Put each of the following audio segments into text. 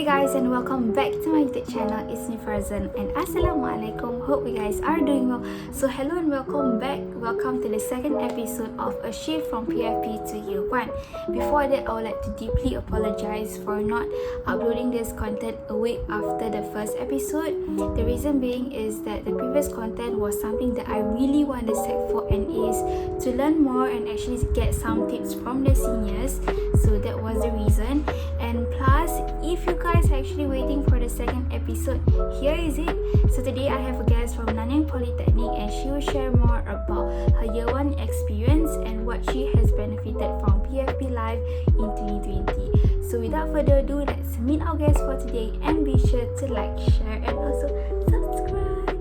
Hey guys, and welcome back to my YouTube channel. It's me Farzana and Assalamualaikum. Hope you guys are doing well. So hello and welcome back. Welcome to the second episode of A Shift from PFP to Year 1. Before that, I would like to deeply apologize for not uploading this content a week after the first episode. The reason being is that the previous content was something that I really want to set for, and is to learn more and actually get some tips from the seniors. So that was the reason. And plus, if you guys are actually waiting for the second episode, here is it. So today I have a guest from Nanyang Polytechnic, and she will share more about her year 1 experience and what she has benefited from PFP life in 2020. So without further ado, let's meet our guest for today, and be sure to like, share and also subscribe.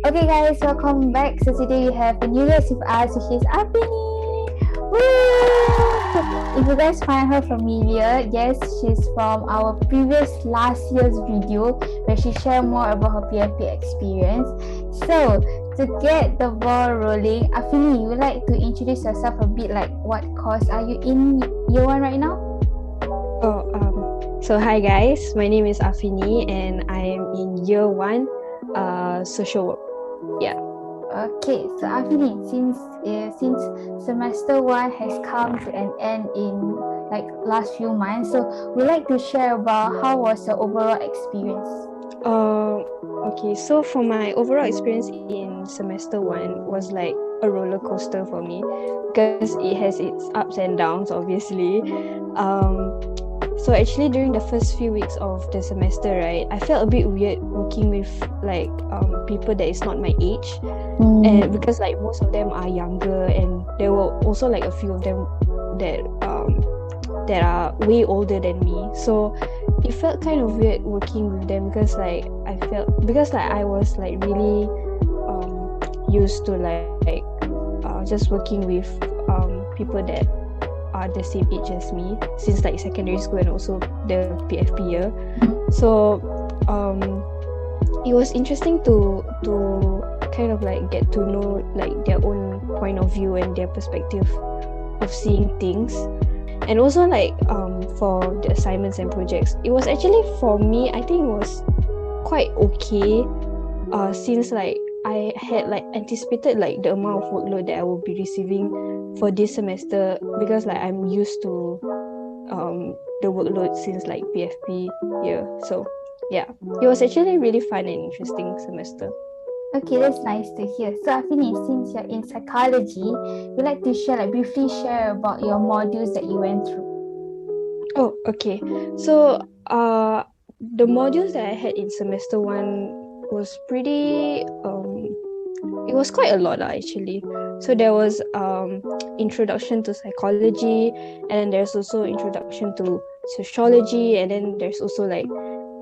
Okay guys, welcome back. So today we have a new guest with us, which is Afini. If you guys find her familiar, yes, she's from our previous last year's video where she shared more about her PFP experience. So to get the ball rolling, Afini, you would like to introduce yourself a bit, like what course are you in year 1 right now? So hi guys, my name is Afini and I am in year 1 social work. Yeah. Okay, so Afini, since semester 1 has come to an end in like last few months, so we'd like to share about how was your overall experience. Okay, so for my overall experience in semester 1 was like a roller coaster for me because it has its ups and downs, obviously. So actually during the first few weeks of the semester, right, I felt a bit weird working with like people that is not my age, and because like most of them are younger, and there were also like a few of them that are way older than me. So it felt kind of weird working with them because I was like really used to like just working with people that are the same age as me since like secondary school and also the PFP year. So it was interesting to kind of like get to know like their own point of view and their perspective of seeing things. And also like for the assignments and projects, it was actually, for me, I think it was quite okay since like I had like anticipated like the amount of workload that I will be receiving for this semester, because like I'm used to the workload since like PFP year. So yeah, it was actually really fun and interesting semester. Okay, that's nice to hear. So Afini, since you're in psychology, we'd like to briefly share about your modules that you went through. Oh, okay. So the modules that I had in semester 1 was pretty it was quite a lot actually. So there was introduction to psychology, and then there's also introduction to sociology, and then there's also like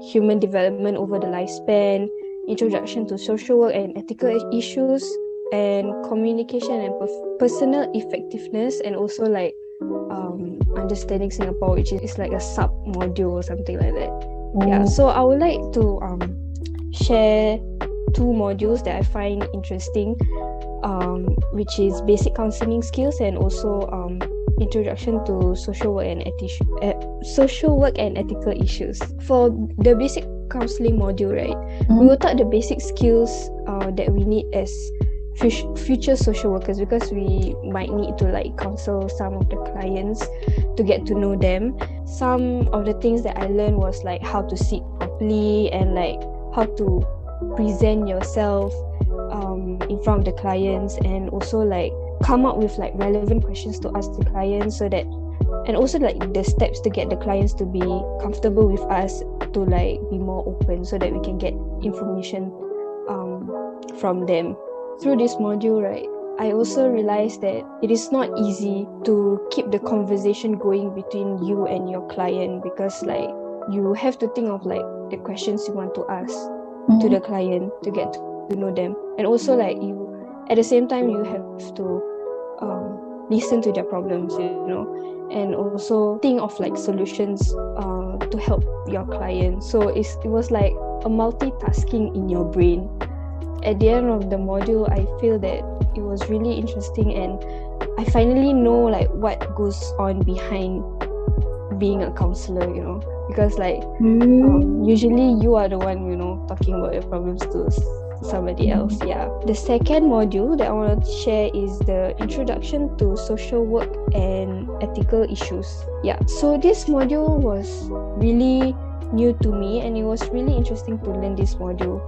human development over the lifespan, introduction to social work and ethical issues, and communication and personal effectiveness, and also like understanding Singapore, which is like a sub module or something like that. Yeah, so I would like to share 2 modules that I find interesting, which is basic counseling skills and also introduction to social work and ethical issues. For the basic counseling module, right, we will taught the basic skills that we need as future social workers, because we might need to like counsel some of the clients to get to know them. Some of the things that I learned was like how to sit properly and like how to present yourself in front of the clients, and also like come up with like relevant questions to ask the clients, so that, and also like the steps to get the clients to be comfortable with us, to like be more open, so that we can get information from them. Through this module, right, I also realized that it is not easy to keep the conversation going between you and your client, because like you have to think of like the questions you want to ask to the client to get to know them, and also like you at the same time you have to listen to their problems, and also think of like solutions to help your client. So it was like a multitasking in your brain. At the end of the module, I feel that it was really interesting, and I finally know like what goes on behind being a counselor, because like Mm. usually you are the one, talking about your problems to somebody else. Yeah. The second module that I want to share is the introduction to social work and ethical issues. Yeah. So this module was really new to me, and it was really interesting to learn this module.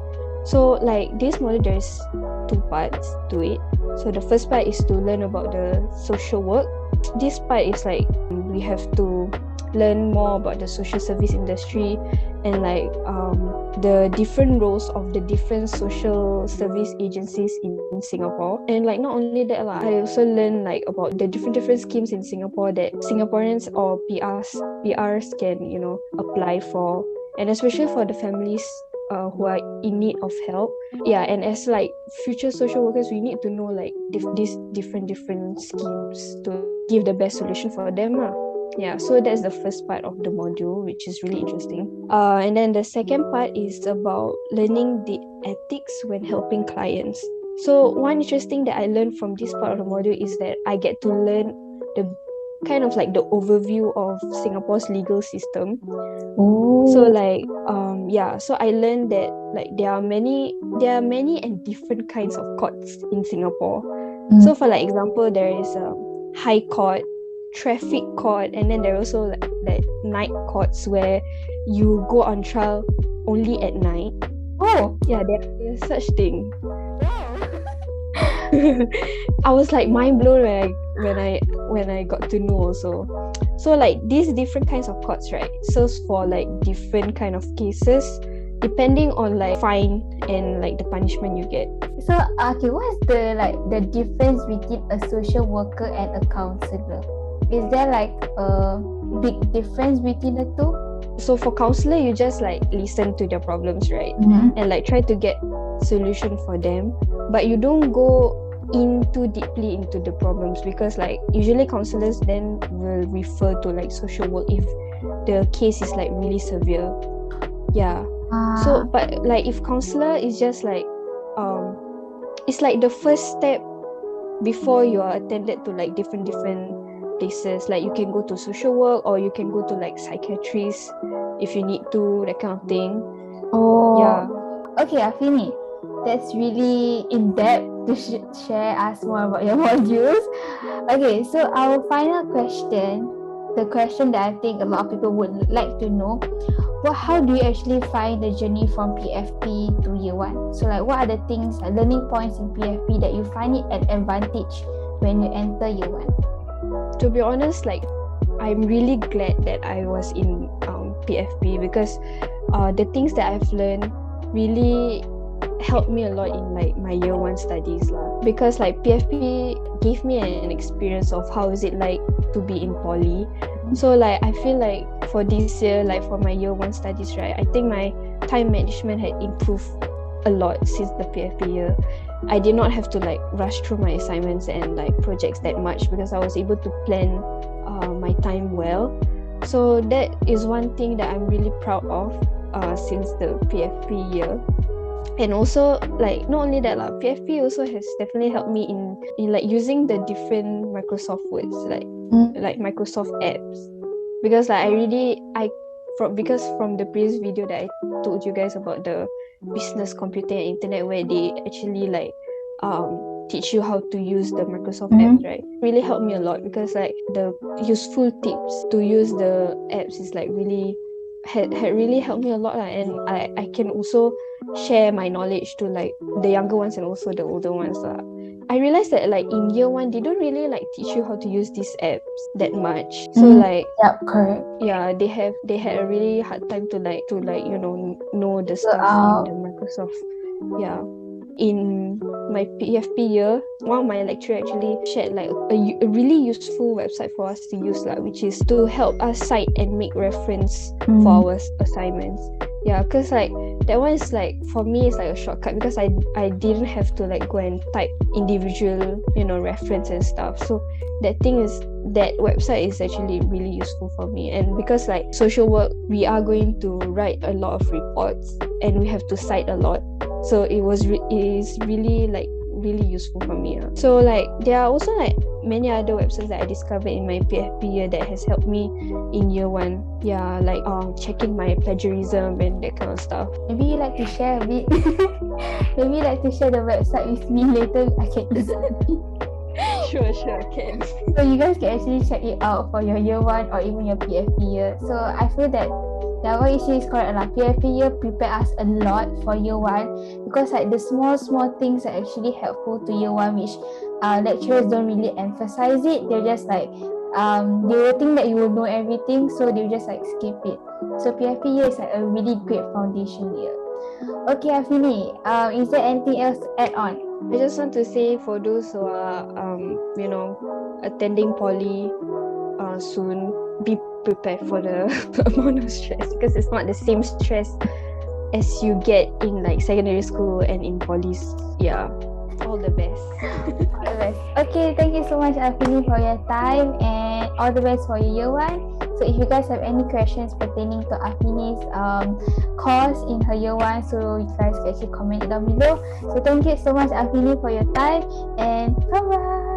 So like this module, there's 2 parts to it. So the first part is to learn about the social work. This part is like we have to learn more about the social service industry and like the different roles of the different social service agencies in Singapore. And like not only that lah, I also learn like about the different schemes in Singapore that Singaporeans or PRs can apply for, and especially for the families who are in need of help. Yeah, and as like future social workers, we need to know like these different schemes to give the best solution for them lah. Yeah, so that's the first part of the module, which is really interesting. And then the second part is about learning the ethics when helping clients. So one interesting that I learned from this part of the module is that I get to learn the kind of like the overview of Singapore's legal system. So like so I learned that like there are many and different kinds of courts in Singapore. So for like example, there is a high court, traffic court, and then there are also like night courts where you go on trial only at night. Yeah, there's such thing. I was like mind blown when I got to know also. So like these different kinds of courts, right, serves for like different kind of cases depending on like fine and like the punishment you get. So okay, what is the difference between a social worker and a counselor? Is there like a big difference between the two? So for counselor, you just like listen to their problems, right? And like try to get solution for them, but you don't go in too deeply into the problems, because like usually counselors then will refer to like social work if the case is like really severe. Yeah. So but like if counselor is just like it's like the first step before you are attended to like different places. Like you can go to social work, or you can go to like psychiatrists if you need to, that kind of thing. Yeah. Okay, Afini, that's really in depth to share us more about your modules. Okay, so our final question, the question that I think a lot of people would like to know, how do you actually find the journey from PFP to year 1? So like what are the things, like learning points in PFP that you find it an advantage when you enter year 1? To be honest, like I'm really glad that I was in PFP, because the things that I've learned really helped me a lot in like my year 1 studies lah. Because like PFP gave me an experience of how is it like to be in poly. So like I feel like for this year, like for my year 1 studies, right, I think my time management had improved a lot since the PFP year. I did not have to like rush through my assignments and like projects that much, because I was able to plan my time well. So that is one thing that I'm really proud of since the PFP year. And also like not only that lah, PFP also has definitely helped me in like using the different Microsoft words, like Microsoft apps, because like because from the previous video that I told you guys about the business computer and internet, where they actually like teach you how to use the Microsoft apps, right, really helped me a lot, because like the useful tips to use the apps is like really had really helped me a lot, and I can also share my knowledge to like the younger ones and also the older ones. I realized that like in year 1 they don't really like teach you how to use these apps that much. So like correct. Yeah, they had a really hard time to know the stuff in the Microsoft. Yeah. In my PFP year, one of my lecturer actually shared like a really useful website for us to use, which is to help us cite and make reference for our assignments. Yeah, because like that one is like, for me, it's like a shortcut, because I didn't have to like go and type individual reference and stuff. So that website is actually really useful for me. And because like social work, we are going to write a lot of reports and we have to cite a lot. So it is really really useful for me. So like there are also like many other websites that I discovered in my PFP year that has helped me in year 1. Yeah, like checking my plagiarism and that kind of stuff. Maybe you like to share a bit. Maybe you like to share the website with me later. I can use it. Sure, can. So you guys can actually check it out for your year 1 or even your PFP year. So I feel that what you say is correct lah. PFP year prepare us a lot for year 1 because like the small things are actually helpful to year 1, which lecturers don't really emphasize it. They're just like they will think that you will know everything, so they'll just like skip it. So PFP year is like a really great foundation year. Okay, Afini, is there anything else to add on? I just want to say for those who are attending poly soon, be prepared for the amount of stress, because it's not the same stress as you get in like secondary school and in polys. Yeah, all the best. All the best. Okay, thank you so much, Afini, for your time, and all the best for your year 1. So if you guys have any questions pertaining to Afini's course in her year 1, so you guys can actually comment it down below. So thank you so much, Afini, for your time, and bye bye.